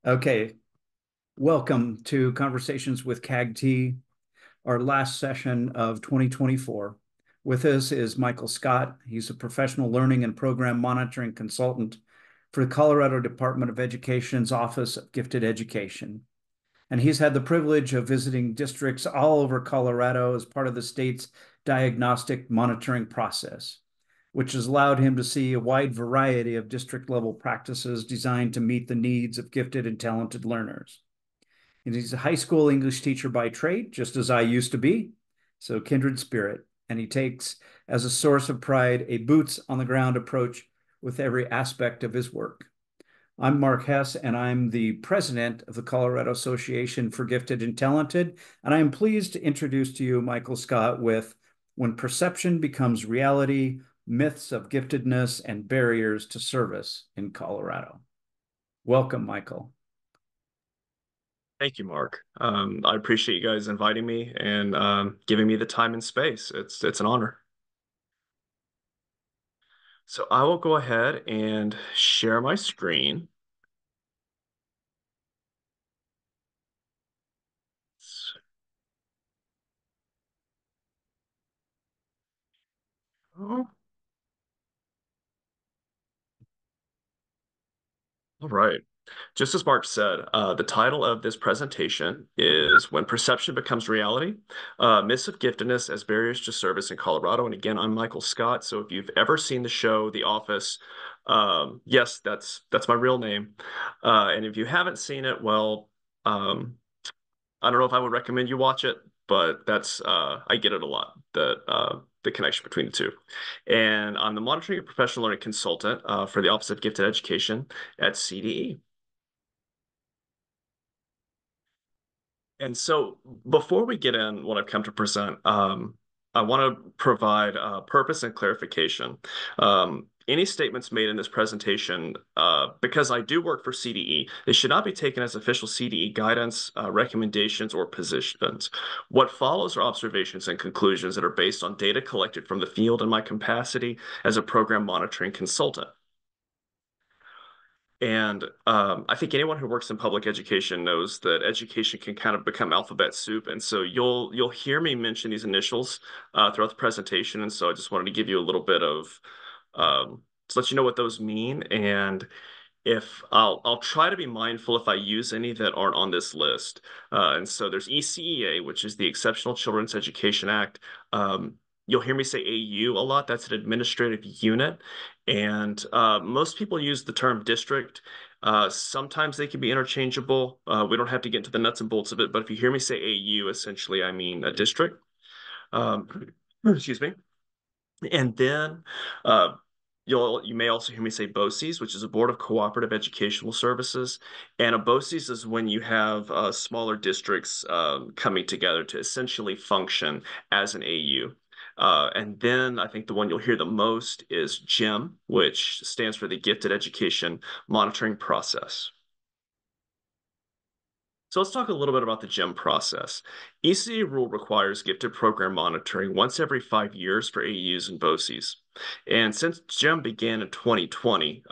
Okay, welcome to Conversations with CAGT, our last session of 2024. With us is Michael Scott. He's a professional learning and program monitoring consultant for the Colorado Department of Education's Office of Gifted Education. And he's had the privilege of visiting districts all over Colorado as part of the state's diagnostic monitoring process, which has allowed him to see a wide variety of district level practices designed to meet the needs of gifted and talented learners. And he's a high school English teacher by trade, just as I used to be, so kindred spirit. And he takes as a source of pride a boots on the ground approach with every aspect of his work. I'm Mark Hess, and I'm the president of the Colorado Association for Gifted and Talented. And I am pleased to introduce to you Michael Scott with When Perception Becomes Reality, Myths of Giftedness and Barriers to Service in Colorado. Welcome, Michael. Thank you, Mark. I appreciate you guys inviting me and giving me the time and space. It's an honor. So I will go ahead and share my screen. Oh, all right. Just as Mark said, the title of this presentation is When Perception Becomes Reality, Myths of Giftedness as Barriers to Service in Colorado. And again, I'm Michael Scott. So if you've ever seen the show, The Office, yes, that's my real name. And if you haven't seen it, well, I don't know if I would recommend you watch it, but that's I get it a lot, the connection between the two. And I'm the monitoring and professional learning consultant for the Office of Gifted Education at CDE. And so before we get in what I've come to present, I want to provide purpose and clarification. Any statements made in this presentation, because I do work for CDE, they should not be taken as official CDE guidance, recommendations, or positions. What follows are observations and conclusions that are based on data collected from the field in my capacity as a program monitoring consultant. And I think anyone who works in public education knows that education can kind of become alphabet soup. And so you'll hear me mention these initials throughout the presentation. And so I just wanted to give you a little bit of to let you know what those mean. And if I'll try to be mindful if I use any that aren't on this list. And so there's ECEA, which is the Exceptional Children's Education Act. You'll hear me say AU a lot. That's an administrative unit. And most people use the term district. Sometimes they can be interchangeable. We don't have to get into the nuts and bolts of it, but if you hear me say AU, essentially I mean a district. Um, excuse me. And then uh, you may also hear me say BOCES, which is a Board of Cooperative Educational Services. And a BOCES is when you have smaller districts coming together to essentially function as an AU. And then I think the one you'll hear the most is GEM, which stands for the Gifted Education Monitoring Process. So let's talk a little bit about the GEM process. ECA rule requires gifted program monitoring once every 5 years for AUs and BOCES. And since GEM began in 2020,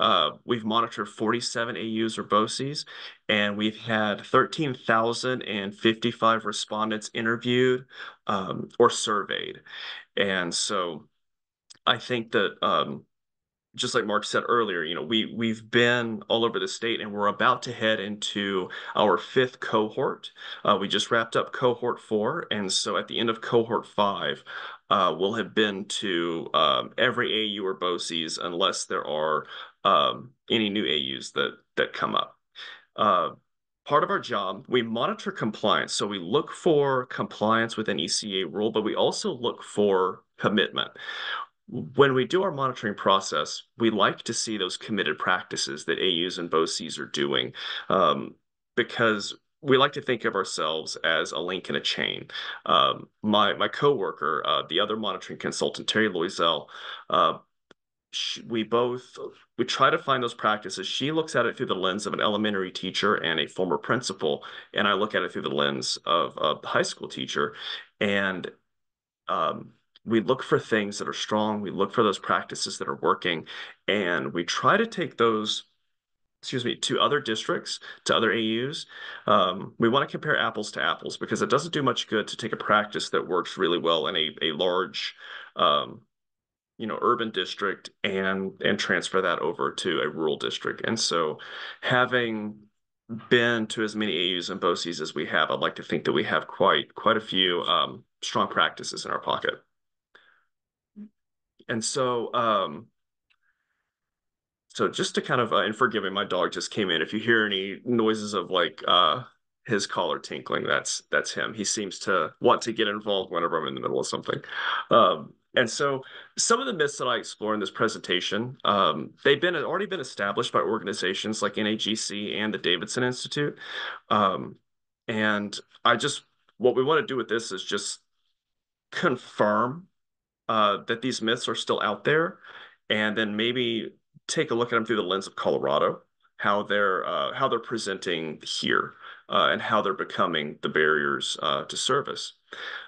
we've monitored 47 AUs or BOCES, and we've had 13,055 respondents interviewed or surveyed. And so I think that just like Mark said earlier, we've been all over the state and we're about to head into our fifth cohort. We just wrapped up cohort 4, and so at the end of cohort 5, we'll have been to every AU or BOCES unless there are any new AUs that come up. Part of our job, we monitor compliance. So we look for compliance with an ECA rule, but we also look for commitment. When we do our monitoring process, we like to see those committed practices that AUs and BOCES are doing, because we like to think of ourselves as a link in a chain. My coworker, the other monitoring consultant, Terry Loisel, uh, we try to find those practices. She looks at it through the lens of an elementary teacher and a former principal, and I look at it through the lens of a high school teacher. And um, we look for things that are strong. We look for those practices that are working, and we try to take those excuse me, to other districts, to other AUs. We want to compare apples to apples because it doesn't do much good to take a practice that works really well in a large, um, urban district and transfer that over to a rural district. And so, having been to as many AUs and BOCES as we have, I'd like to think that we have quite a few strong practices in our pocket. And so just to kind of, and forgive me, my dog just came in. If you hear any noises of like his collar tinkling, that's him. He seems to want to get involved whenever I'm in the middle of something. And so some of the myths that I explore in this presentation, they've been already been established by organizations like NAGC and the Davidson Institute. Um, and what we want to do with this is just confirm that these myths are still out there, and then maybe take a look at them through the lens of Colorado, how they're presenting here, and how they're becoming the barriers to service.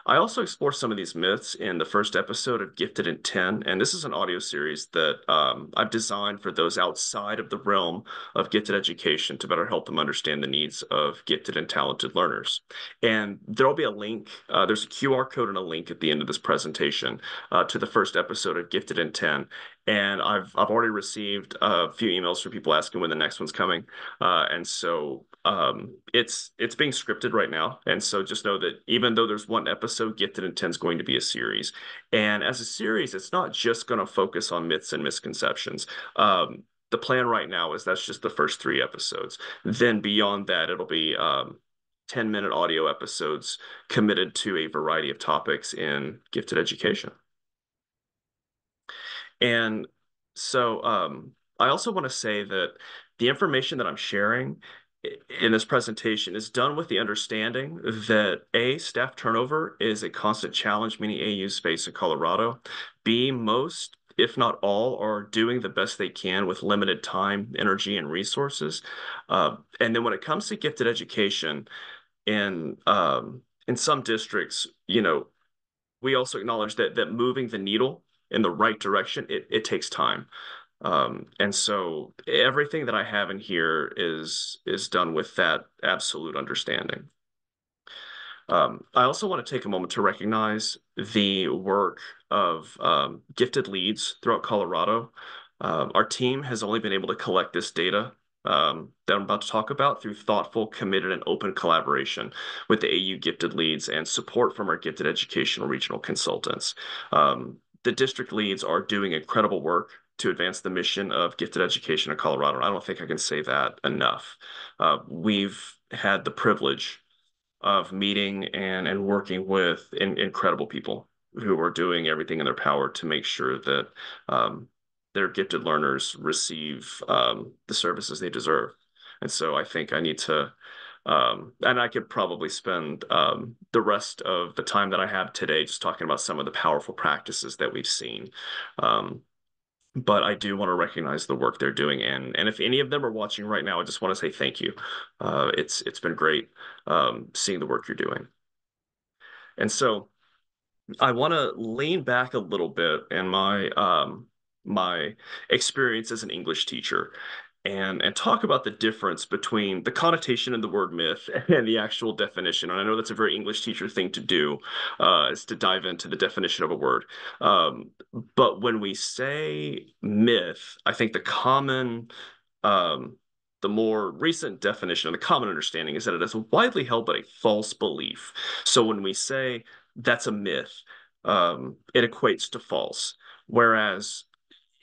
I also explore some of these myths in the first episode of Gifted in 10, and this is an audio series that I've designed for those outside of the realm of gifted education to better help them understand the needs of gifted and talented learners. And there'll be a link, there's a QR code and a link at the end of this presentation to the first episode of Gifted in 10. And I've already received a few emails from people asking when the next one's coming. And so it's being scripted right now. And so just know that even though there's one episode, Gifted in 10 is going to be a series. And as a series, it's not just going to focus on myths and misconceptions. The plan right now is that's just the first three episodes. Then beyond that, it'll be 10-minute audio episodes committed to a variety of topics in gifted education. And so I also want to say that the information that I'm sharing in this presentation is done with the understanding that A, staff turnover is a constant challenge many AUs face in Colorado. B, most, if not all, are doing the best they can with limited time, energy, and resources. And then when it comes to gifted education in some districts, we also acknowledge that moving the needle in the right direction, it takes time. And so everything that I have in here is done with that absolute understanding. I also want to take a moment to recognize the work of gifted leads throughout Colorado. Our team has only been able to collect this data that I'm about to talk about through thoughtful, committed, and open collaboration with the AU gifted leads and support from our gifted educational regional consultants. The district leads are doing incredible work to advance the mission of gifted education in Colorado. And I don't think I can say that enough. We've had the privilege of meeting and working with incredible people who are doing everything in their power to make sure that their gifted learners receive the services they deserve. And so I think I need to, and I could probably spend the rest of the time that I have today just talking about some of the powerful practices that we've seen. But I do want to recognize the work they're doing, and if any of them are watching right now, I just want to say thank you. It's been great seeing the work you're doing, and so I want to lean back a little bit in my experience as an English teacher and talk about the difference between the connotation in the word myth and the actual definition. And I know that's a very English teacher thing to do, is to dive into the definition of a word. But when we say myth, I think um, the more recent definition and the common understanding is that it is widely held but a false belief. So when we say that's a myth, it equates to false. Whereas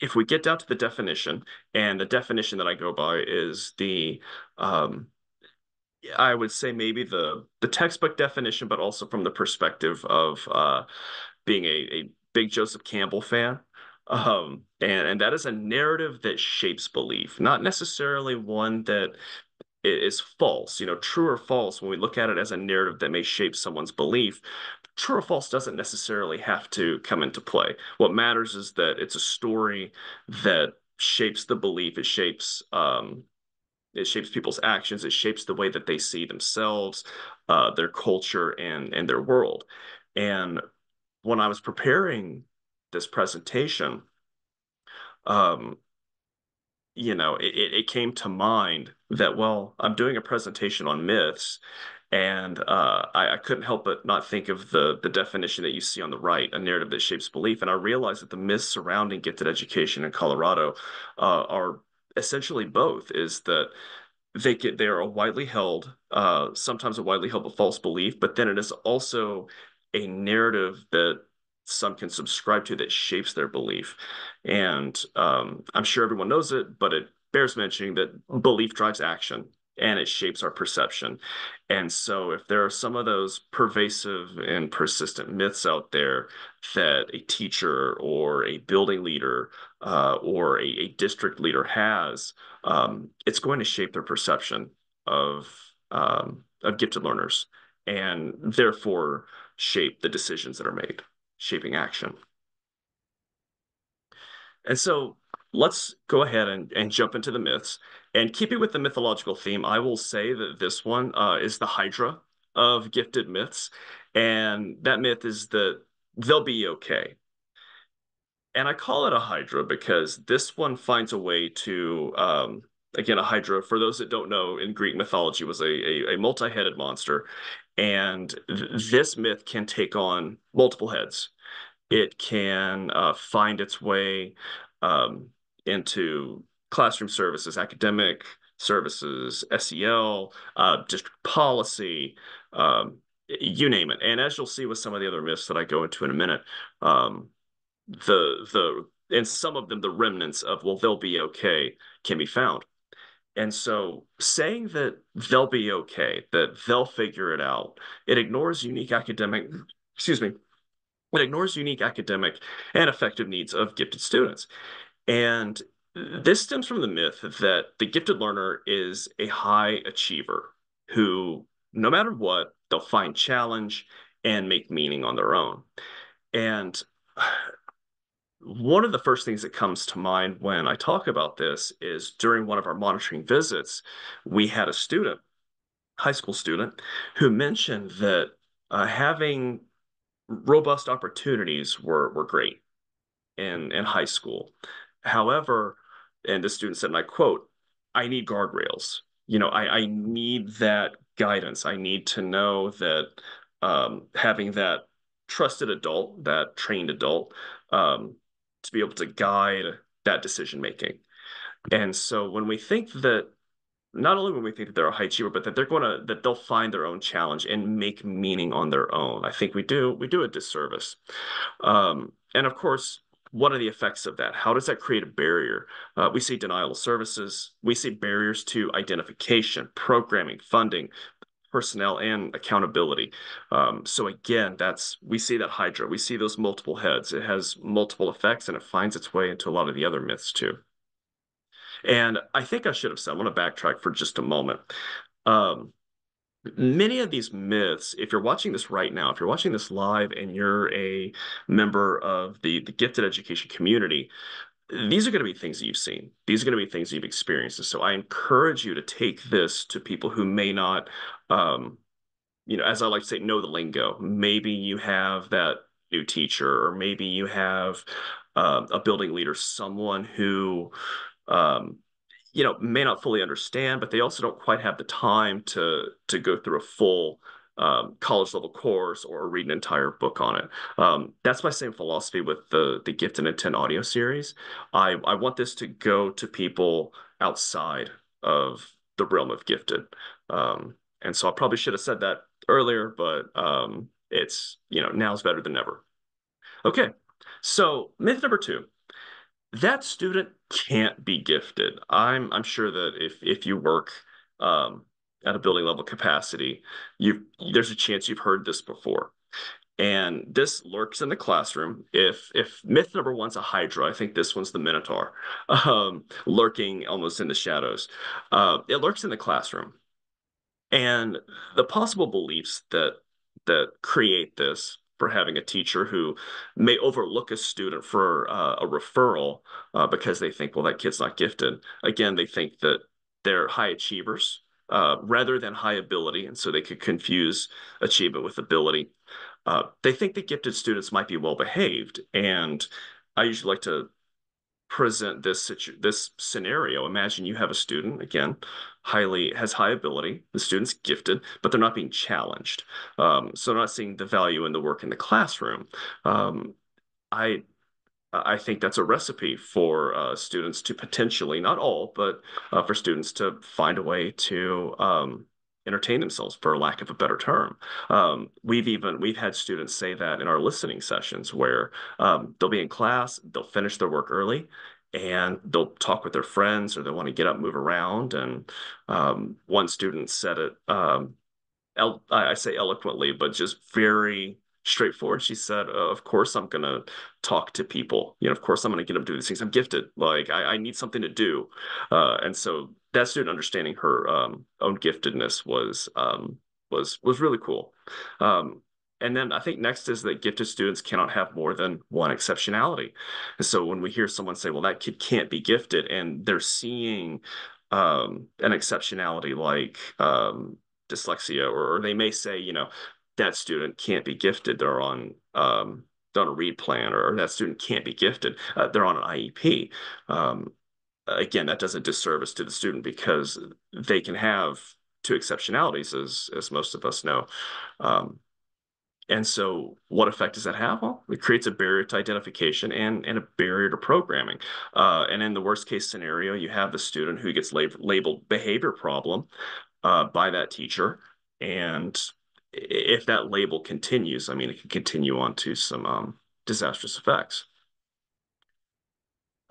if we get down to the definition, and the definition that I go by is um, I would say maybe the textbook definition, but also from the perspective of being a big Joseph Campbell fan. And that is a narrative that shapes belief, not necessarily one that is false. True or false, when we look at it as a narrative that may shape someone's belief, true or false doesn't necessarily have to come into play. What matters is that it's a story that shapes the belief. It shapes people's actions. It shapes the way that they see themselves, their culture, and their world. And when I was preparing this presentation, um, it came to mind that, well, I'm doing a presentation on myths, and I couldn't help but not think of the definition that you see on the right, a narrative that shapes belief. And I realized that the myths surrounding gifted education in Colorado are essentially both, is that they are a widely held, sometimes a widely held but false belief, but then it is also a narrative that some can subscribe to that shapes their belief. And I'm sure everyone knows it, but it bears mentioning that belief drives action and it shapes our perception. And so if there are some of those pervasive and persistent myths out there that a teacher or a building leader or a district leader has, it's going to shape their perception of gifted learners and therefore shape the decisions that are made, shaping action. And so let's go ahead and jump into the myths. And keeping with the mythological theme, I will say that this one is the Hydra of gifted myths. And that myth is that they'll be okay. And I call it a Hydra because this one finds a way to, again, a Hydra, for those that don't know, in Greek mythology was a multi-headed monster. And this myth can take on multiple heads. It can find its way um, into classroom services, academic services, SEL, district policy, um, you name it. And as you'll see with some of the other myths that I go into in a minute, the and some of them, the remnants of, well, they'll be okay, can be found. And so saying that they'll be okay, that they'll figure it out, it ignores unique academic, excuse me, it ignores unique academic and affective needs of gifted students. And this stems from the myth that the gifted learner is a high achiever who, no matter what, they'll find challenge and make meaning on their own. And one of the first things that comes to mind when I talk about this is during one of our monitoring visits, we had a student, high school student, who mentioned that having robust opportunities were great in high school. However, and the student said, and I quote, I need guardrails. I need that guidance. I need to know that having that trusted adult, that trained adult, to be able to guide that decision making. And so when we think that not only when we think that they're a high achiever, but that that they'll find their own challenge and make meaning on their own, I think we do a disservice. And of course, what are the effects of that? How does that create a barrier? We see denial of services. We see barriers to identification, programming, funding, personnel, and accountability. So again, we see that Hydra. We see those multiple heads. It has multiple effects, and it finds its way into a lot of the other myths too. And I think I should have said, I want to backtrack for just a moment. Um, Many of these myths, if you're watching this right now, if you're watching this live and you're a member of the gifted education community, these are going to be things that you've seen. These are going to be things you've experienced. And so I encourage you to take this to people who may not, um, as I like to say, know the lingo. Maybe you have that new teacher, or maybe you have a building leader, someone who um, may not fully understand, but they also don't quite have the time to go through a full college level course or read an entire book on it. That's my same philosophy with the Gift and Intent audio series. I want this to go to people outside of the realm of gifted. And so I probably should have said that earlier, but it's, now's better than never. Okay. So myth number two, that student can't be gifted. I'm sure that if you work um, at a building level capacity, there's a chance you've heard this before. And this lurks in the classroom. If myth number one's a Hydra, I think this one's the Minotaur, lurking almost in the shadows. It lurks in the classroom. And the possible beliefs that create this, for having a teacher who may overlook a student for a referral because they think, well, that kid's not gifted. Again, they think that they're high achievers rather than high ability, and so they could confuse achievement with ability. They think that gifted students might be well behaved, and I usually like to present this scenario. Imagine you have a student, again, highly has high ability. The student's gifted, but they're not being challenged. So not seeing the value in the work in the classroom. Um, I I think that's a recipe for students to potentially, not all, but for students to find a way to entertain themselves, for lack of a better term. We've had students say that in our listening sessions where they'll be in class, they'll finish their work early, and they'll talk with their friends, or they want to get up, move around. And one student said it. I say eloquently, but just very straightforward. She said, "Of course, I'm gonna talk to people. Of course, I'm gonna get them to do these things. I'm gifted. Like I need something to do." And so that student understanding her own giftedness was really cool. Um, and then I think next is that gifted students cannot have more than one exceptionality. And so when we hear someone say, "Well, that kid can't be gifted," and they're seeing an exceptionality like dyslexia, or they may say, that student can't be gifted. They're on a read plan, or that student can't be gifted. They're on an IEP. Again, that does a disservice to the student because they can have two exceptionalities, as most of us know. Um, and so, what effect does that have? Well, it creates a barrier to identification and a barrier to programming. And in the worst case scenario, you have the student who gets labeled behavior problem by that teacher. And if that label continues, I mean, it can continue on to some disastrous effects.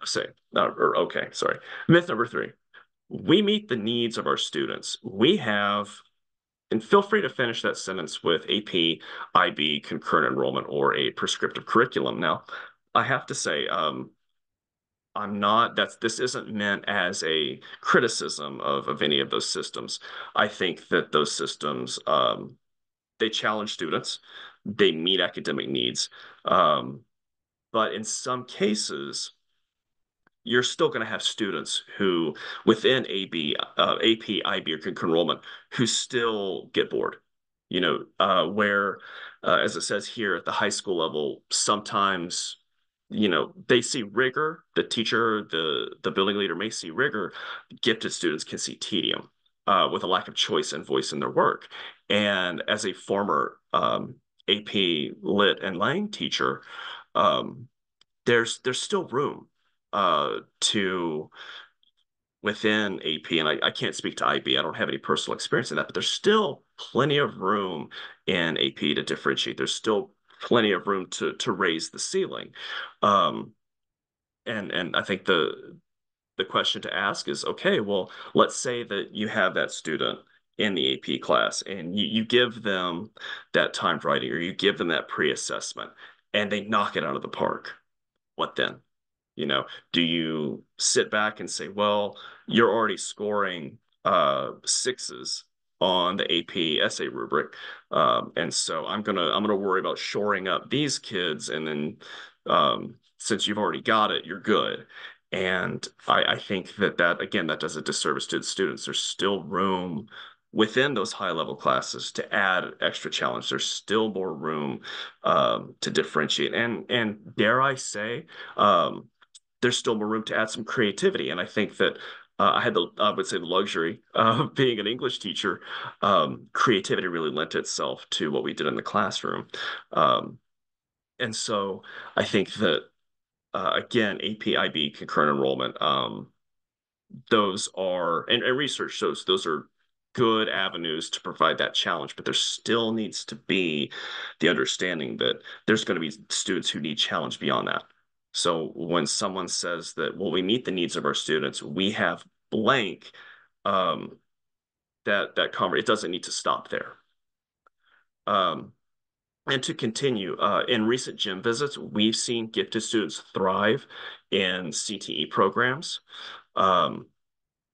Say, or okay, sorry. Myth number three: we meet the needs of our students. We have, and feel free to finish that sentence with AP, IB, concurrent enrollment, or a prescriptive curriculum. Now, I have to say, this isn't meant as a criticism of any of those systems. I think that those systems, they challenge students, they meet academic needs. Um, but in some cases, you're still going to have students who, within AP, IB, or concurrent enrollment, who still get bored. Where, as it says here at the high school level, sometimes, they see rigor. The teacher, the building leader may see rigor. Gifted students can see tedium, with a lack of choice and voice in their work. And as a former AP Lit and Lang teacher, um, there's still room to within AP, and I can't speak to IB. I don't have any personal experience in that, but there's still plenty of room in AP to differentiate. There's still plenty of room to raise the ceiling. Um, and I think the question to ask is, okay, well, let's say that you have that student in the AP class and you give them that timed writing, or you give them that pre-assessment, and they knock it out of the park. What then? You know, do you sit back and say, well, you're already scoring sixes on the AP essay rubric, and so I'm gonna worry about shoring up these kids, and then since you've already got it, you're good. And I think that again, that does a disservice to the students. There's still room within those high level classes to add extra challenge. There's still more room to differentiate, and dare I say, there's still more room to add some creativity. And I think that I would say, the luxury of being an English teacher. Creativity really lent itself to what we did in the classroom. Um, and so I think that, again, APIB, concurrent enrollment, those are, and research shows those are good avenues to provide that challenge, but there still needs to be the understanding that there's going to be students who need challenge beyond that. So when someone says that, well, we meet the needs of our students, we have blank, um, it doesn't need to stop there. Um, and to continue, in recent gym visits, we've seen gifted students thrive in CTE programs. Um,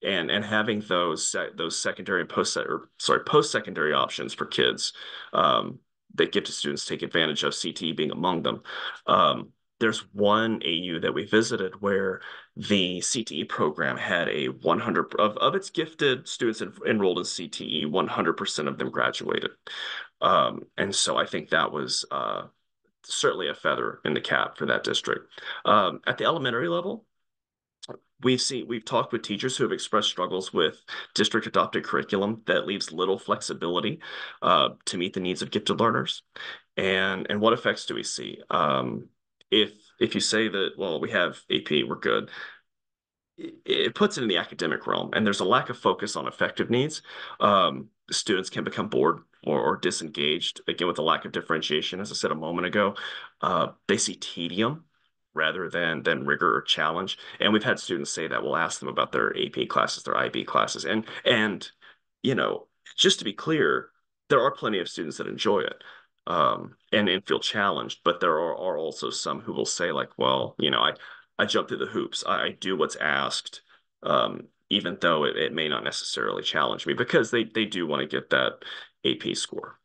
and having those secondary and post secondary options for kids, that gifted students take advantage of, CTE being among them. Um, there's one AU that we visited where the CTE program had a 100 of its gifted students enrolled in CTE, 100% of them graduated. And so I think that was certainly a feather in the cap for that district. At the elementary level, we've talked with teachers who have expressed struggles with district adopted curriculum that leaves little flexibility to meet the needs of gifted learners. And what effects do we see? If you say that, well, we have AP, we're good, it puts it in the academic realm, and there's a lack of focus on effective needs. Students can become bored or disengaged, again, with a lack of differentiation, as I said a moment ago. They see tedium rather than rigor or challenge. And we've had students say that we'll ask them about their AP classes, their IB classes. And you know, just to be clear, there are plenty of students that enjoy it. And feel challenged, but there are also some who will say, like, well, I jump through the hoops. I do what's asked, even though it may not necessarily challenge me because they do want to get that AP score.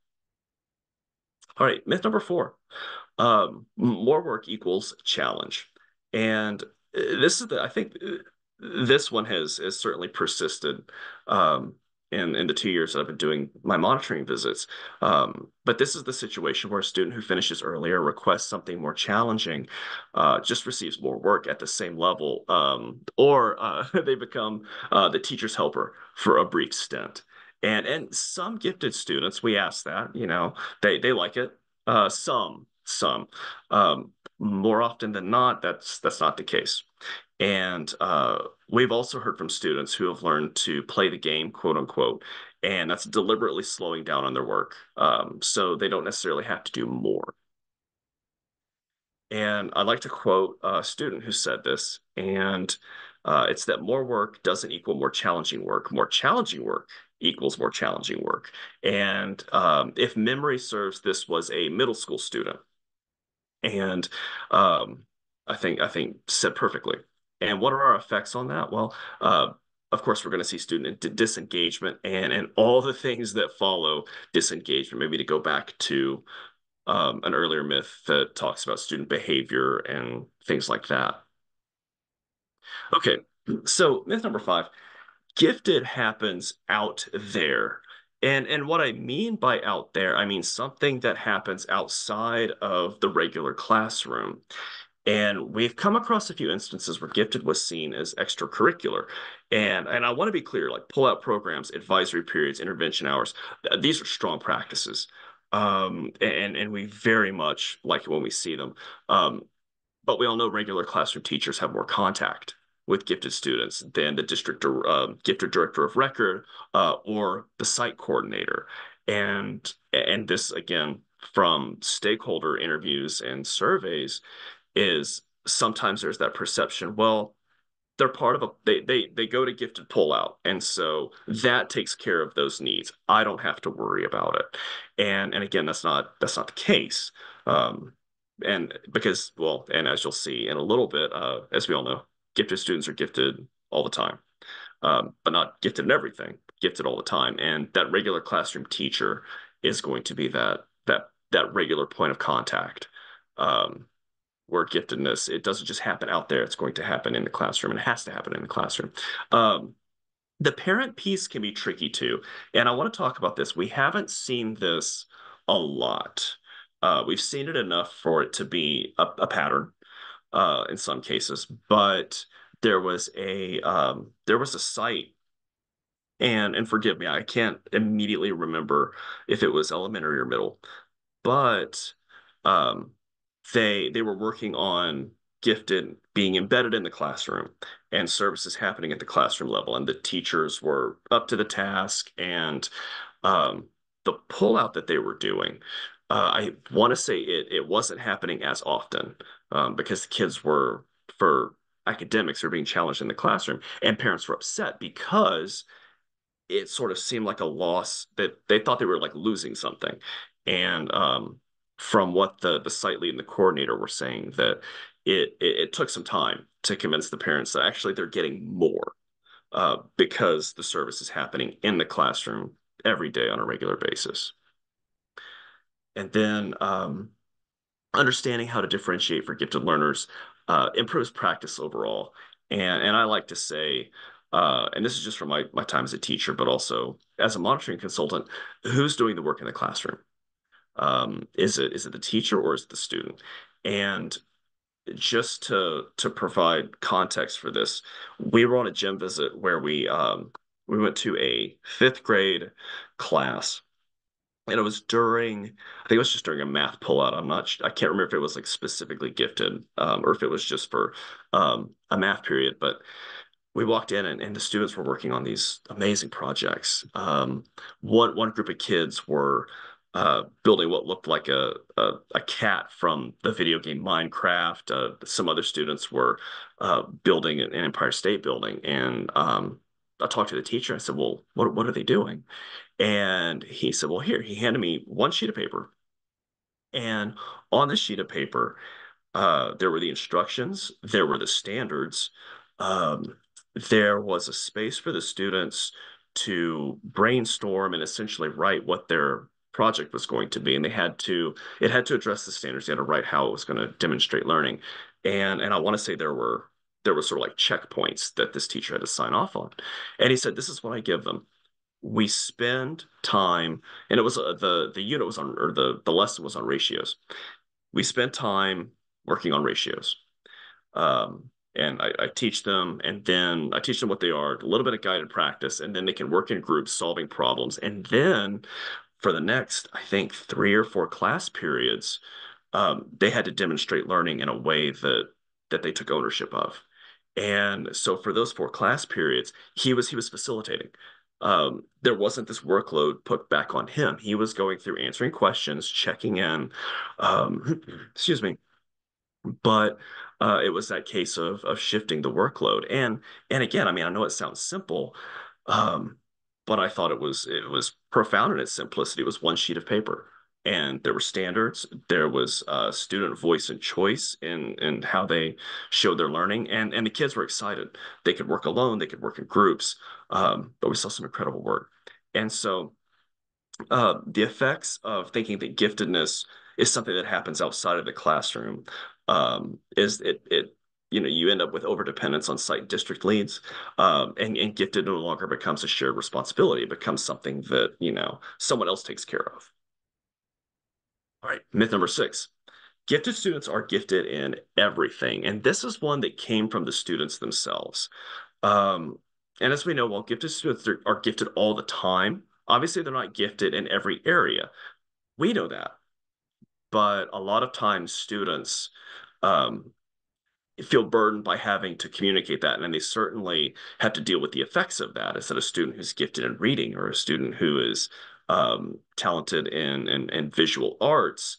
All right, myth number four. More work equals challenge. And this is I think this one has certainly persisted in the 2 years that I've been doing my monitoring visits. But this is the situation where a student who finishes earlier requests something more challenging, just receives more work at the same level, or they become the teacher's helper for a brief stint. And some gifted students, we ask that, they like it. Some. More often than not, that's not the case. And we've also heard from students who have learned to play the game, quote unquote, and that's deliberately slowing down on their work, so they don't necessarily have to do more. And I'd like to quote a student who said this, and it's that more work doesn't equal more challenging work. More challenging work equals more challenging work. And if memory serves, this was a middle school student, and um, I think said perfectly. And what are our effects on that? Well, of course, we're going to see student disengagement and all the things that follow disengagement. Maybe to go back to an earlier myth that talks about student behavior and things like that. Okay, so myth number five, gifted happens out there. And what I mean by out there, I mean something that happens outside of the regular classroom. And we've come across a few instances where gifted was seen as extracurricular. And I want to be clear, like pull-out programs, advisory periods, intervention hours, these are strong practices. And we very much like it when we see them. But we all know regular classroom teachers have more contact with gifted students than the gifted director of record or the site coordinator. And this again from stakeholder interviews and surveys is sometimes there's that perception, well, they're part of they go to gifted pullout, and so that takes care of those needs. I don't have to worry about it. And again, that's not the case. Um, and because, well, and as you'll see in a little bit, as we all know, gifted students are gifted all the time, but not gifted in everything, gifted all the time. And that regular classroom teacher is going to be that regular point of contact. Um, where giftedness, it doesn't just happen out there, it's going to happen in the classroom and it has to happen in the classroom. Um, the parent piece can be tricky too. And I want to talk about this. We haven't seen this a lot. We've seen it enough for it to be a pattern in some cases, but there was a site, and forgive me, I can't immediately remember if it was elementary or middle, but um, they were working on gifted being embedded in the classroom and services happening at the classroom level, and the teachers were up to the task. And um, the pullout that they were doing, I want to say it wasn't happening as often because the kids were for academics were being challenged in the classroom, and parents were upset because it sort of seemed like a loss, that they thought they were like losing something. And from what the site lead and the coordinator were saying, that it took some time to convince the parents that actually they're getting more because the service is happening in the classroom every day on a regular basis. And then understanding how to differentiate for gifted learners improves practice overall. And I like to say, and this is just from my time as a teacher, but also as a monitoring consultant, who's doing the work in the classroom? Is it the teacher or is it the student? And just to provide context for this, we were on a gym visit where we went to a fifth grade class, and it was during, I think it was just during a math pullout. I can't remember if it was like specifically gifted, or if it was just for a math period, but we walked in, and the students were working on these amazing projects. One group of kids were building what looked like a cat from the video game Minecraft. Some other students were building an Empire State Building, and I talked to the teacher. I said, "Well, what are they doing?" And he said, "Well, here." He handed me one sheet of paper, and on the sheet of paper there were the instructions, there were the standards, um, there was a space for the students to brainstorm and essentially write what their project was going to be, and it had to address the standards. They had to write how it was going to demonstrate learning, and I want to say there were sort of like checkpoints that this teacher had to sign off on, and he said, "This is what I give them. We spend time," and it was the unit was on, or the lesson was on ratios. We spent time working on ratios. And I teach them, and then I teach them what they are, a little bit of guided practice, and then they can work in groups solving problems. And then for the next, I think, 3 or 4 class periods, they had to demonstrate learning in a way that they took ownership of. And so for those 4 class periods, he was facilitating. There wasn't this workload put back on him. He was going through answering questions, checking in, excuse me, but it was that case of shifting the workload. And again, I mean, I know it sounds simple, um, but I thought it was profound in its simplicity. It was one sheet of paper, and there were standards. There was student voice and choice in how they showed their learning, and the kids were excited. They could work alone, they could work in groups, but we saw some incredible work. And so the effects of thinking that giftedness is something that happens outside of the classroom is it you end up with overdependence on site district leads, and gifted no longer becomes a shared responsibility. It becomes something that someone else takes care of. All right, myth number 6. Gifted students are gifted in everything, and this is one that came from the students themselves. Um, and as we know, while gifted students are gifted all the time, obviously they're not gifted in every area. We know that, but a lot of times students um, feel burdened by having to communicate that, and they certainly have to deal with the effects of that. Is that a student who's gifted in reading, or a student who is talented in visual arts?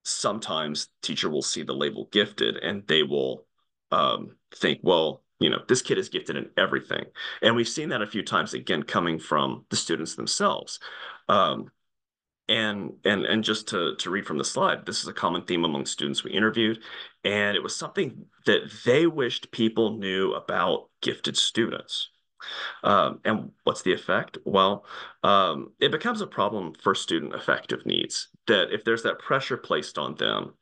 Sometimes teacher will see the label gifted, and they will think, well, this kid is gifted in everything. And we've seen that a few times, again, coming from the students themselves. Um, and just to read from the slide, this is a common theme among students we interviewed, and it was something that they wished people knew about gifted students. And what's the effect? Well, it becomes a problem for student effective needs. That if there's that pressure placed on them,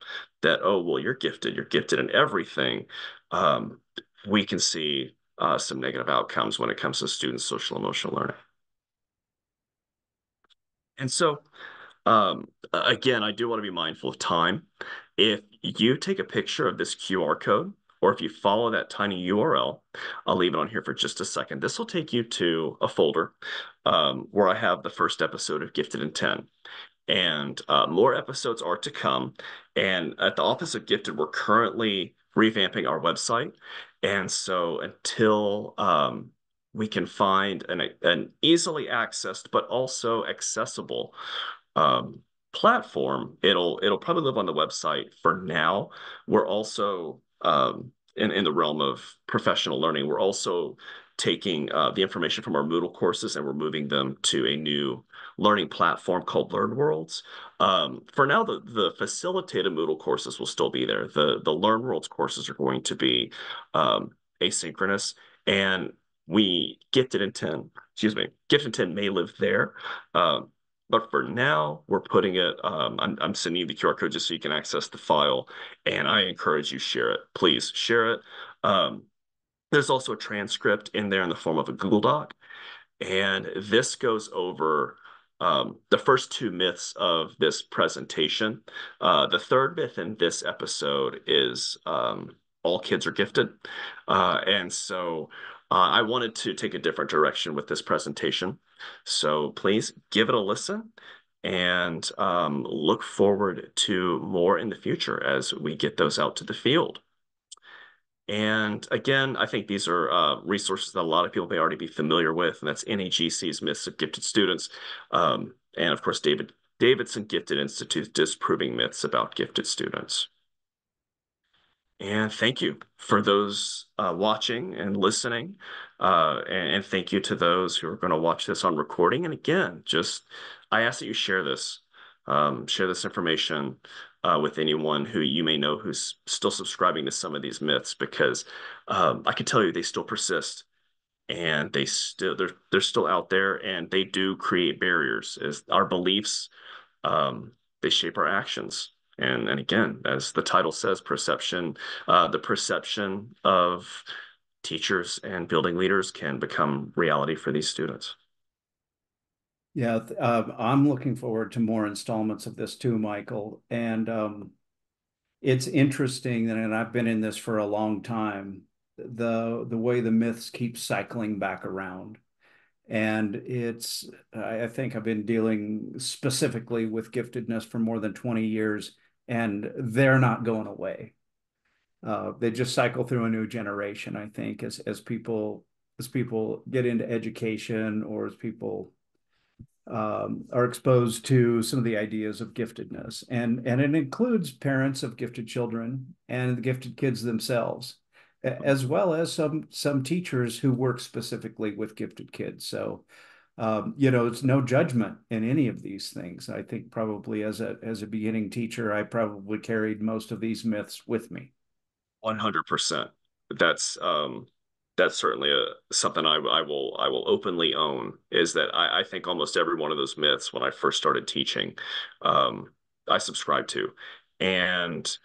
that, oh, well, you're gifted in everything, um, we can see some negative outcomes when it comes to student social emotional learning. And so, again, I do want to be mindful of time. If you take a picture of this QR code, or if you follow that tiny URL, I'll leave it on here for just a second. This will take you to a folder where I have the first episode of Gifted in 10. And more episodes are to come. And at the Office of Gifted, we're currently revamping our website. And so until we can find an easily accessed but also accessible um, platform, it'll probably live on the website for now. We're also in the realm of professional learning. We're also taking the information from our Moodle courses, and we're moving them to a new learning platform called Learn Worlds. For now, the facilitated Moodle courses will still be there. The Learn Worlds courses are going to be asynchronous, and we Gifted in 10, excuse me, Gifted in 10 may live there. Um, but for now, we're putting it, I'm sending you the QR code just so you can access the file, and I encourage you share it. Please share it. Um, there's also a transcript in there in the form of a Google Doc, and this goes over the first two myths of this presentation. The third myth in this episode is all kids are gifted. And so I wanted to take a different direction with this presentation. So please give it a listen and look forward to more in the future as we get those out to the field. And again, I think these are resources that a lot of people may already be familiar with, and that's NAGC's Myths of Gifted Students, and of course Davidson Gifted Institute disproving myths about gifted students. And thank you for those watching and listening. And thank you to those who are going to watch this on recording. And again, just I ask that you share this information with anyone who you may know who's still subscribing to some of these myths, because I can tell you they still persist and they're still out there, and they do create barriers as our beliefs they shape our actions. And again, as the title says, perception, the perception of teachers and building leaders can become reality for these students. Yeah, I'm looking forward to more installments of this too, Michael. And it's interesting, and I've been in this for a long time, the way the myths keep cycling back around. And I think I've been dealing specifically with giftedness for more than 20 years, and they're not going away. They just cycle through a new generation, I think, as people get into education, or as people are exposed to some of the ideas of giftedness, and it includes parents of gifted children and the gifted kids themselves, as well as some teachers who work specifically with gifted kids. So, it's no judgment in any of these things. I think probably as a beginning teacher, I probably carried most of these myths with me. 100%. That's that's certainly something I will openly own, is that I think almost every one of those myths when I first started teaching, um, I subscribed to. And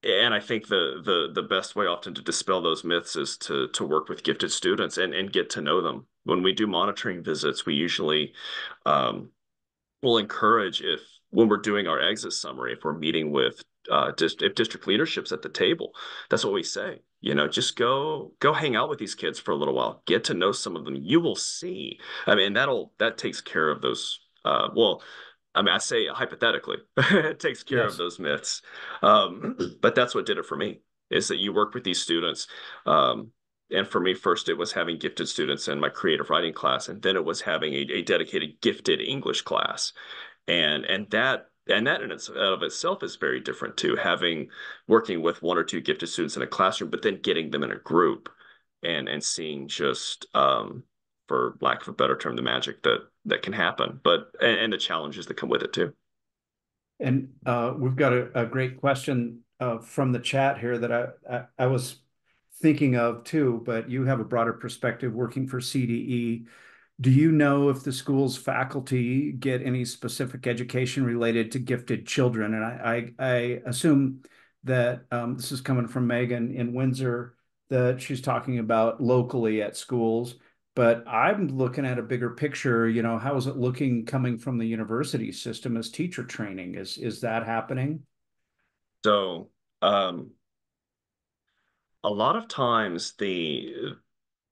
I think the best way often to dispel those myths is to work with gifted students and get to know them. When we do monitoring visits, we usually um, will encourage, if when we're doing our exit summary, if we're meeting with if district leadership's at the table, that's what we say. Just go hang out with these kids for a little while, get to know some of them. You will see. I mean, that takes care of those. Well, I mean, I say hypothetically, it takes care of Yes. those myths. But that's what did it for me, is that you work with these students. And for me, first it was having gifted students in my creative writing class, and then it was having a dedicated gifted English class. And that in of itself is very different too, having working with one or two gifted students in a classroom, but then getting them in a group and seeing just for lack of a better term, the magic that can happen, but and the challenges that come with it too. And we've got a great question from the chat here that I was thinking of too, but you have a broader perspective working for CDE. Do you know if the school's faculty get any specific education related to gifted children? And I assume that this is coming from Megan in Windsor, that she's talking about locally at schools. But I'm looking at a bigger picture. How is it looking coming from the university system as teacher training? Is that happening? So a lot of times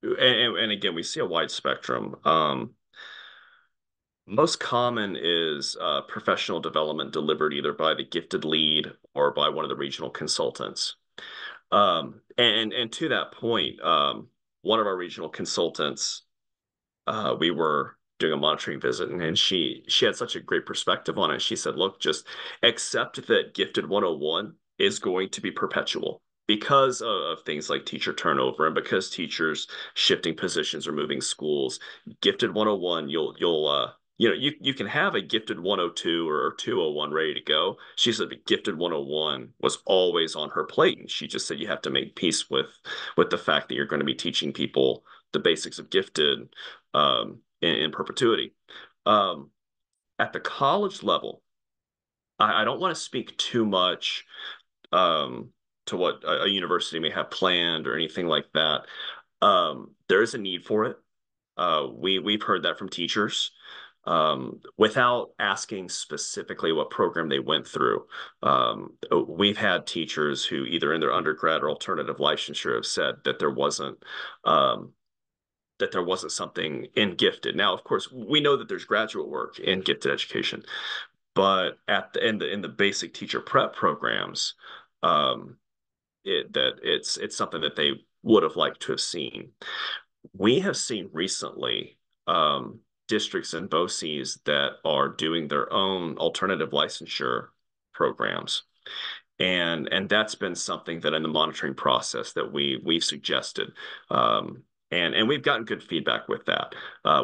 and again, we see a wide spectrum. Most common is professional development delivered either by the gifted lead or by one of the regional consultants. And to that point, one of our regional consultants, we were doing a monitoring visit, and she had such a great perspective on it. She said, "Look, just accept that Gifted 101 is going to be perpetual because of things like teacher turnover and because teachers shifting positions or moving schools. Gifted 101, you can have a Gifted 102 or 201 ready to go." She said, but Gifted 101 was always on her plate, and she just said you have to make peace with the fact that you're going to be teaching people the basics of gifted in perpetuity. Um, at the college level, I don't want to speak too much um, to what a university may have planned or anything like that. There is a need for it. We've heard that from teachers. without asking specifically what program they went through. We've had teachers who either in their undergrad or alternative licensure have said um, that there wasn't something in gifted. Now, of course, we know that there's graduate work in gifted education, but at the end in the basic teacher prep programs, um, it's something that they would have liked to have seen. We have seen recently districts and BOCES that are doing their own alternative licensure programs. And that's been something that in the monitoring process that we've suggested. And we've gotten good feedback with that.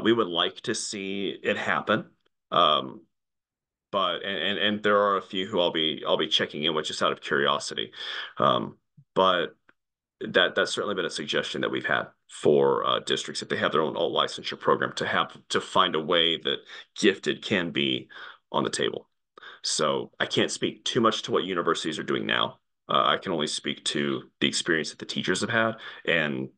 We would like to see it happen. Um, but there are a few who I'll be checking in with just out of curiosity. But that's certainly been a suggestion that we've had for districts if they have their own alt licensure program to find a way that gifted can be on the table. So I can't speak too much to what universities are doing now. I can only speak to the experience that the teachers have had, and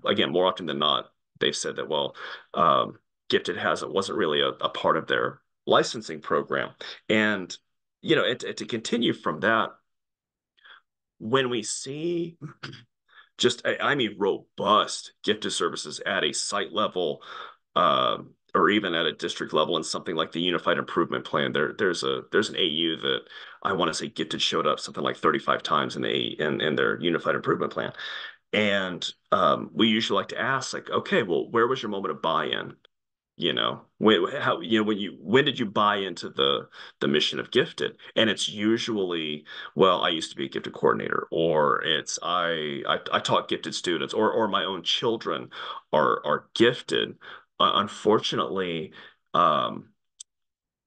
again, more often than not, they've said that um, gifted hasn't wasn't really a part of their licensing program, and to continue from that, when we see just I mean robust gifted services at a site level or even at a district level in something like the Unified Improvement Plan. There's an AU that I want to say gifted showed up something like 35 times in their Unified Improvement Plan. And we usually like to ask, like, okay, well, where was your moment of buy-in? When did you buy into the mission of gifted? And it's usually, well, I used to be a gifted coordinator, or it's I taught gifted students, or my own children are gifted. Unfortunately, um,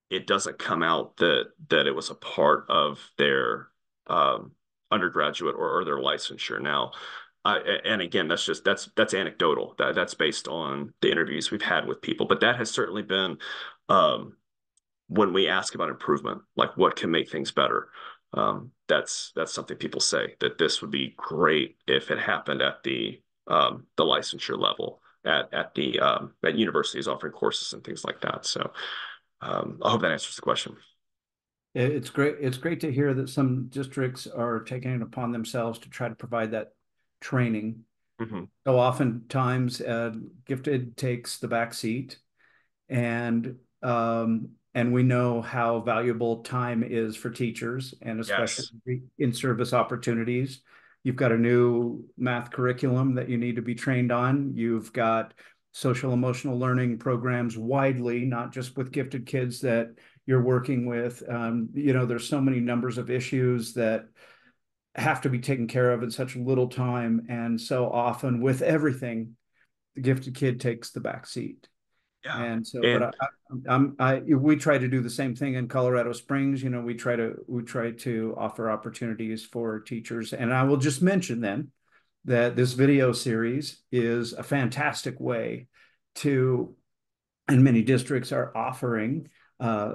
it doesn't come out that it was a part of their um, undergraduate or their licensure. Now, and again, that's anecdotal. That's based on the interviews we've had with people, but that has certainly been um, when we ask about improvement, like what can make things better. That's something people say that this would be great if it happened at the licensure level at universities offering courses and things like that. So I hope that answers the question. It's great. It's great to hear that some districts are taking it upon themselves to try to provide that training. Hmm. So oftentimes, gifted takes the back seat, and we know how valuable time is for teachers, and especially Yes. in service opportunities. You've got a new math curriculum that you need to be trained on. You've got social emotional learning programs widely, not just with gifted kids that you're working with. There's so many numbers of issues that have to be taken care of in such little time, and so often with everything, the gifted kid takes the back seat. Yeah. And so, but And we try to do the same thing in Colorado Springs. We try to offer opportunities for teachers. And I will just mention then that this video series is a fantastic way to, and many districts are offering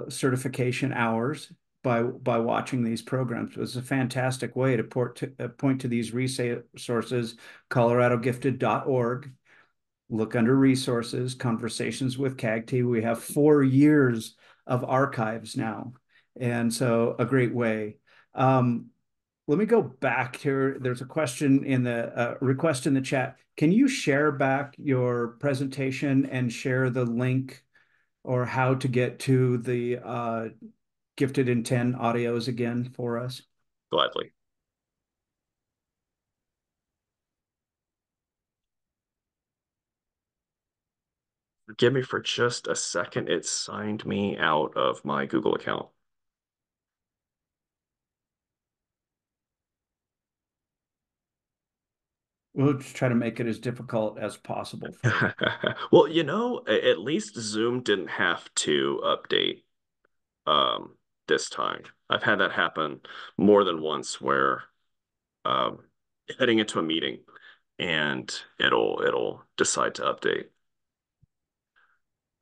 certification hours by watching these programs. It's a fantastic way to point to these resources, coloradogifted.org. Look under resources, conversations with CAGT. We have 4 years of archives now. And so a great way. Um, Let me go back here. There's a question in the request in the chat. Can you share back your presentation and share the link or how to get to the Gifted in 10 audios again for us? gladly. Forgive me for just a second. It signed me out of my Google account. We'll just try to make it as difficult as possible for you. Well, at least Zoom didn't have to update um, this time. I've had that happen more than once where um, heading into a meeting and it'll decide to update.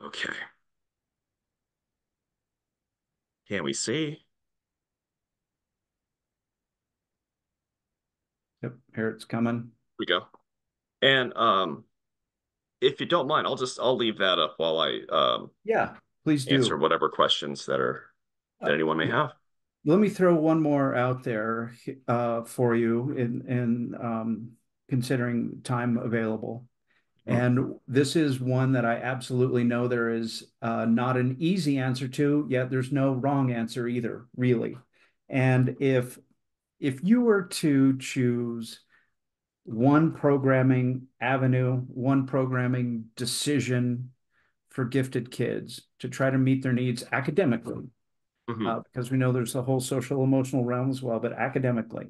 Okay. Can we see? Yep, here it's coming. We go. And if you don't mind, I'll leave that up while I Yeah. Please answer do. whatever questions Uh, that anyone may have. Let me throw one more out there for you in considering time available. Mhm. And this is one that I absolutely know there is not an easy answer to, yet there's no wrong answer either, really. And if you were to choose one programming avenue, one programming decision for gifted kids to try to meet their needs academically, Mhm. because we know there's a whole social emotional realm as well, but academically,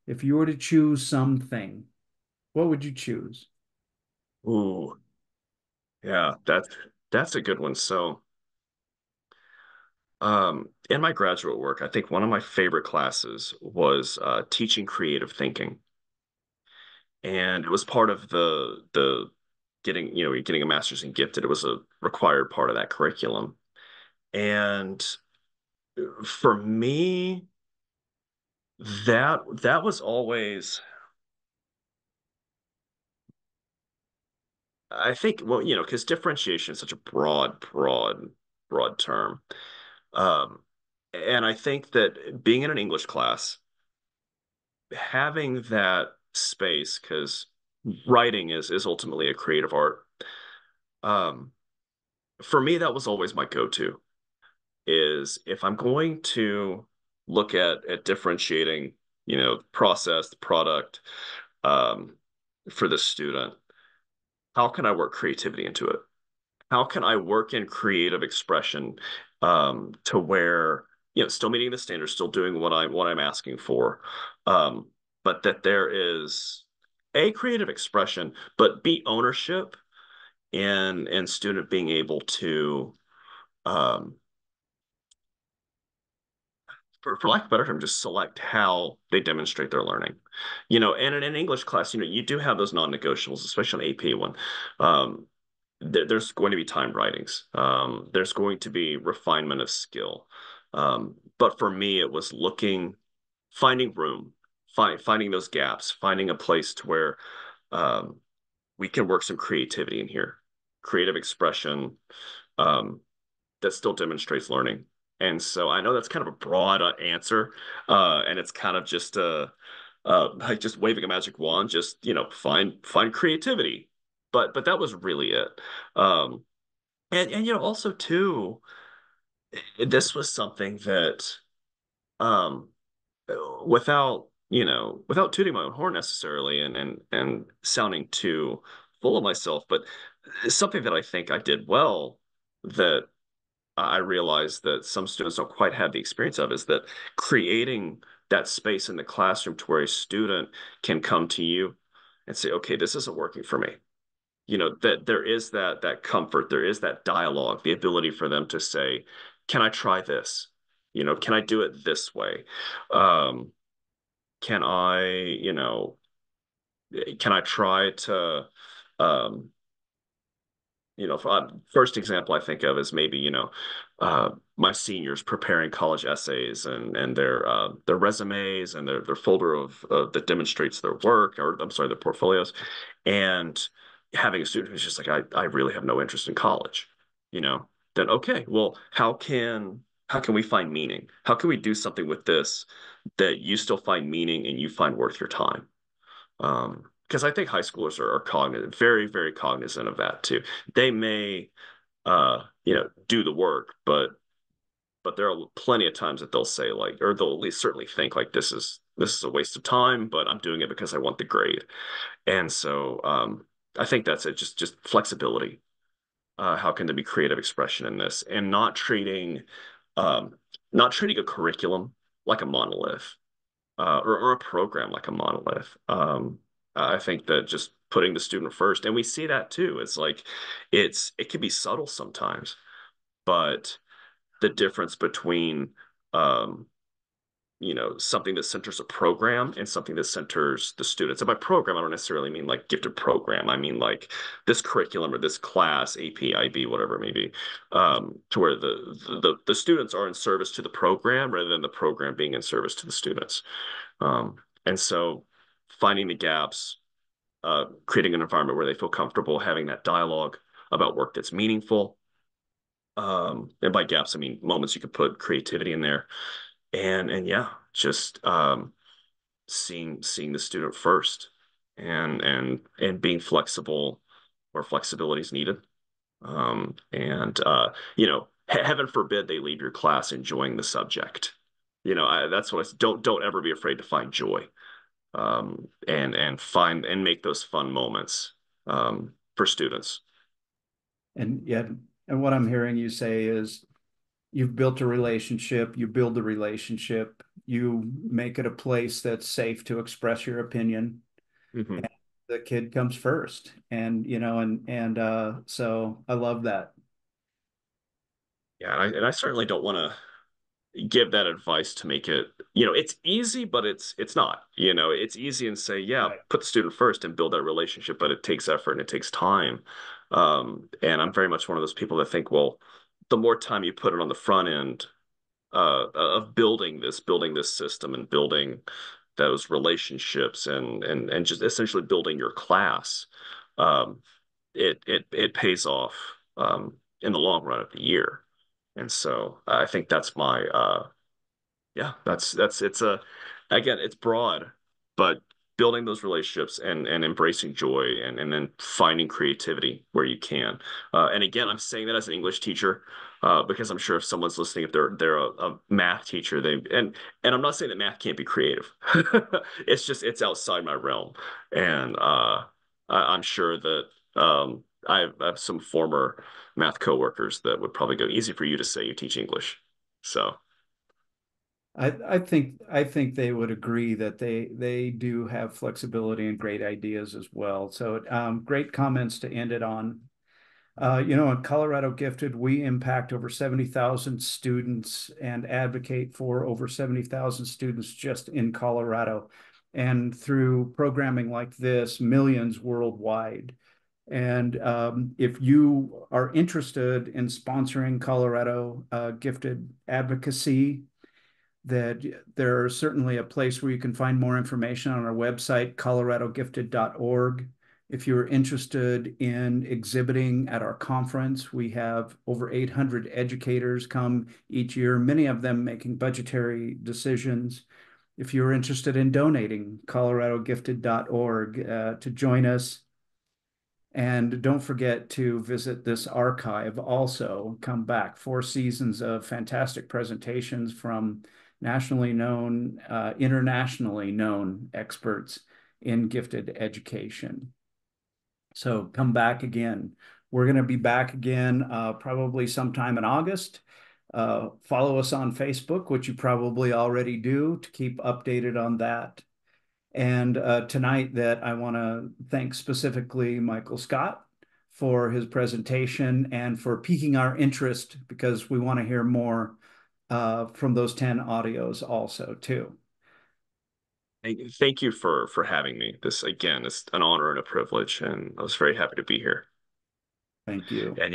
if you were to choose something, what would you choose? Ooh, yeah, that's a good one. So, in my graduate work, I think one of my favorite classes was teaching creative thinking, and it was part of the getting getting a master's in gifted. It was a required part of that curriculum, and for me, that was always, I think, well, because differentiation is such a broad term. Um, and I think that being in an English class, having that space, because writing is ultimately a creative art. Um, for me, that was always my go-to, is if I'm going to look at differentiating, process, the product, um, for the student, how can I work creativity into it? How can I work in creative expression to where, still meeting the standards, still doing what I'm asking for, um, but that there is a creative expression, but B, ownership and student being able to, um, for lack of a better term, just select how they demonstrate their learning. And in an English class, you do have those non-negotiables, especially an AP one. Um, there's going to be timed writings. There's going to be refinement of skill. But for me, it was finding room, finding those gaps, finding a place to where um, we can work some creativity in here, creative expression um, that still demonstrates learning. And so I know that's kind of a broad answer, and it's kind of just like just waving a magic wand, just find creativity. But that was really it. Um, and also too, this was something that um without tooting my own horn necessarily and sounding too full of myself, but it's something that I think I did well, that I realized that some students don't quite have the experience of, is that creating that space in the classroom to where a student can come to you and say, okay, this isn't working for me. That there is that comfort, there is that dialogue, the ability for them to say, can I try this? Can I do it this way? Um, can I, can I try to, um, first example I think of is maybe, my seniors preparing college essays and their resumes and their folder of that demonstrates their work, or I'm sorry, their portfolios, and having a student who's just like, I really have no interest in college, you know, then okay, well, how can we find meaning? How can we do something with this that you still find meaning and you find worth your time? Because I think high schoolers are cognizant, very, very cognizant of that too. They may, do the work, but there are plenty of times that they'll say like, or they'll at least certainly think like, this is a waste of time, but I'm doing it because I want the grade. And so, I think that's it. Just flexibility. How can there be creative expression in this, and um, not treating a curriculum like a monolith, or a program like a monolith. I think that just putting the student first, and we see that too. It's like it can be subtle sometimes, but the difference between um, something that centers a program and something that centers the students. And by program, I don't necessarily mean like gifted program. I mean like this curriculum or this class, AP, IB, whatever it may be, to where the students are in service to the program rather than the program being in service to the students. And so finding the gaps, creating an environment where they feel comfortable having that dialogue about work that's meaningful, And by gaps, I mean moments you could put creativity in there. And yeah, just seeing the student first and being flexible where flexibility is needed. And heaven forbid they leave your class enjoying the subject. That's what don't ever be afraid to find joy. And find and make those fun moments for students. And yet, and what I'm hearing you say is you've built a relationship, you build a relationship, you make it a place that's safe to express your opinion. Hmm. And the kid comes first. And, so I love that. Yeah, and I certainly don't want to give that advice to make it, it's easy, but it's not. It's easy and say, yeah, Right. put the student first and build that relationship, but it takes effort and it takes time. And I'm very much one of those people that think, well, the more time you put it on the front end of building this system and building those relationships and just essentially building your class, um, it pays off in the long run of the year. And so I think that's my yeah, that's it's a again, it's broad, but building those relationships and embracing joy and then finding creativity where you can. And again, I'm saying that as an English teacher, because I'm sure if someone's listening, if they're a math teacher, and I'm not saying that math can't be creative. It's outside my realm. And I'm sure that I have some former math coworkers that would probably go easy for you to say you teach English. So. I think they would agree that they do have flexibility and great ideas as well. So great comments to end it on. In Colorado Gifted, we impact over 70,000 students and advocate for over 70,000 students just in Colorado. And through programming like this, millions worldwide. And if you are interested in sponsoring Colorado Gifted advocacy, that there's certainly a place where you can find more information on our website, coloradogifted.org. If you're interested in exhibiting at our conference, we have over 800 educators come each year, many of them making budgetary decisions. If you're interested in donating, coloradogifted.org to join us. And don't forget to visit this archive also. Come back. 4 seasons of fantastic presentations from nationally known, internationally known experts in gifted education. So come back again. We're going to be back again probably sometime in August. Follow us on Facebook, which you probably already do, to keep updated on that. And tonight that I want to thank specifically Michael Scott for his presentation and for piquing our interest because we want to hear more from those 10 audios also too. Thank you for having me. This again is an honor and a privilege, and I was very happy to be here. Thank you. And yeah.